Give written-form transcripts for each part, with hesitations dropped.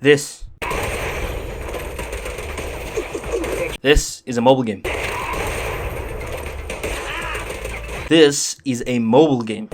This is a mobile game. This is a mobile game.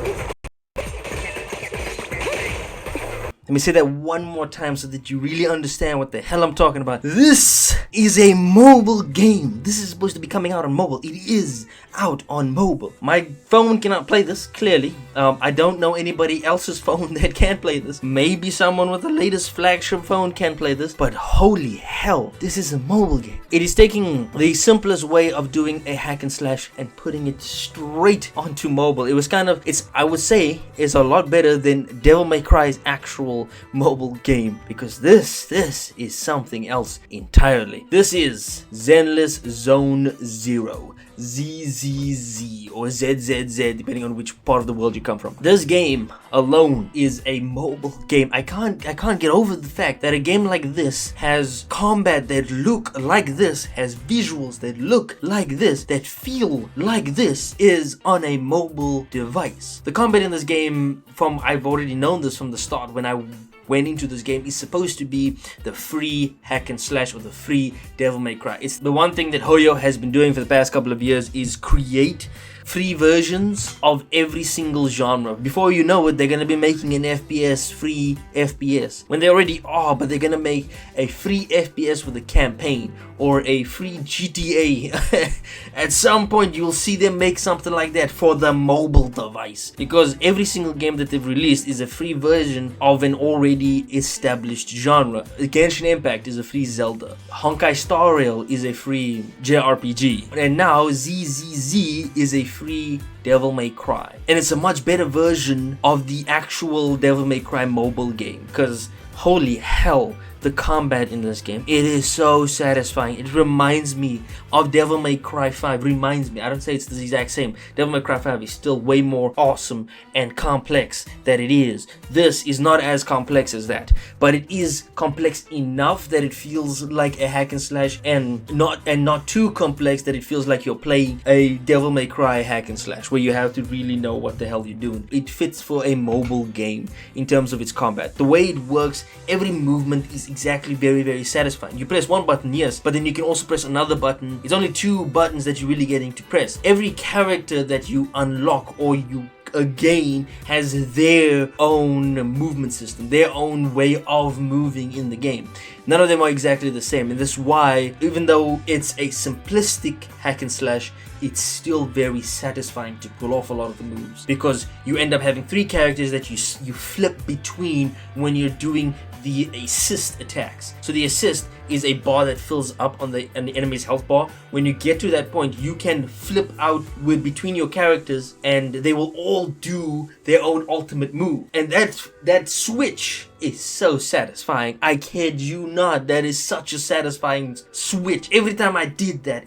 Let me say that one more time so that you really understand what the hell I'm talking about. This is a mobile game. This is supposed to be coming out on mobile. It is out on mobile. My phone cannot play this, clearly. I don't know anybody else's phone that can play this. Maybe someone with the latest flagship phone can play this, but holy hell, this is a mobile game. It is taking the simplest way of doing a hack and slash and putting it straight onto mobile. It was kind of, I would say, is a lot better than Devil May Cry's actual mobile game, because this is something else entirely. This is Zenless Zone Zero. ZZZ or ZZZ, depending on which part of the world you come from. This game alone is a mobile game. I can't get over the fact that a game like this has combat that look like this, has visuals that look like this, that feel like this, is on a mobile device. The combat in this game, I've already known this from the start when I went into this game, is supposed to be the free hack and slash or the free Devil May Cry. It's the one thing that Hoyo has been doing for the past couple of years, is create free versions of every single genre. Before you know it, they're going to be making an FPS, free FPS. When they already are, but they're going to make a free FPS with a campaign, or a free GTA. At some point, you'll see them make something like that for the mobile device. Because every single game that they've released is a free version of an already established genre. Genshin Impact is a free Zelda. Honkai Star Rail is a free JRPG. And now ZZZ is a free Devil May Cry, and it's a much better version of the actual Devil May Cry mobile game, because holy hell, the combat in this game, it is so satisfying. It reminds me of Devil May Cry 5. Reminds me, I don't say it's the exact same. Devil May Cry 5 is still way more awesome and complex than it is. This is not as complex as that, but it is complex enough that it feels like a hack and slash, and not too complex that it feels like you're playing a Devil May Cry hack and slash where you have to really know what the hell you're doing. It fits for a mobile game in terms of its combat. The way it works, every movement is exactly very, very satisfying. You press one button, yes, but then you can also press another button. It's only two buttons that you're really getting to press. Every character that you unlock or you again has their own movement system, their own way of moving in the game. None of them are exactly the same, and that's why, even though it's a simplistic hack and slash, it's still very satisfying to pull off a lot of the moves, because you end up having three characters that you flip between when you're doing the assist attacks. So the assist is a bar that fills up on the enemy's health bar. When you get to that point, you can flip out between your characters, and they will all do their own ultimate move. And that switch is so satisfying. I kid you not, that is such a satisfying switch. Every time I did that,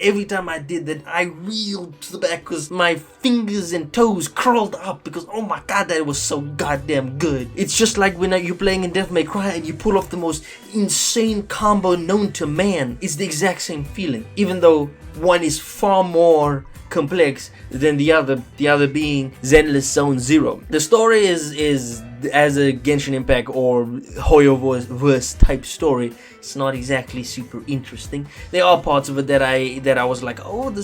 I reeled to the back because my fingers and toes curled up, because oh my god, that was so goddamn good. It's just like when you're playing in Devil May Cry and you pull off the most insane combo known to man. It's the exact same feeling, even though one is far more complex than the other being Zenless Zone Zero. The story is as a Genshin Impact or Hoyoverse type story. It's not exactly super interesting. There are parts of it that I was like, oh,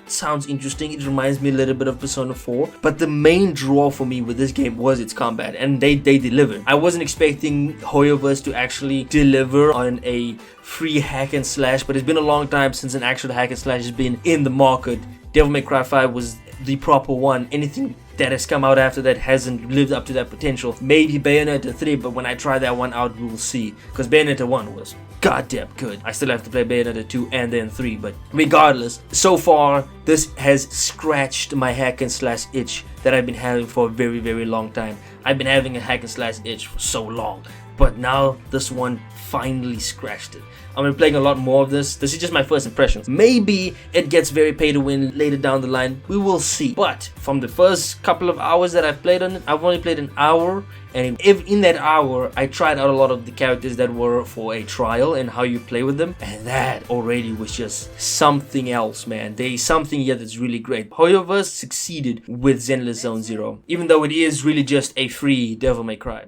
sounds interesting. It reminds me a little bit of Persona 4. But the main draw for me with this game was its combat, and they delivered. I wasn't expecting Hoyoverse to actually deliver on a free hack and slash, but it's been a long time since an actual hack and slash has been in the market. Devil May Cry 5 was the proper one. Anything that has come out after that hasn't lived up to that potential. Maybe Bayonetta 3, but when I try that one out, we will see. Because Bayonetta 1 was goddamn good. I still have to play Bayonetta 2 and then 3, but regardless, so far, this has scratched my hack and slash itch that I've been having for a very, very long time. I've been having a hack and slash itch for so long, but now this one finally scratched it. I'm gonna be playing a lot more of this. This is just my first impressions. Maybe it gets very pay to win later down the line. We will see. But from the first couple of hours that I've played on it, I've only played an hour. And in that hour, I tried out a lot of the characters that were for a trial and how you play with them. And that already was just something else, man. There is something here that's really great. Hoyoverse succeeded with Zenless Zone Zero, even though it is really just a free Devil May Cry.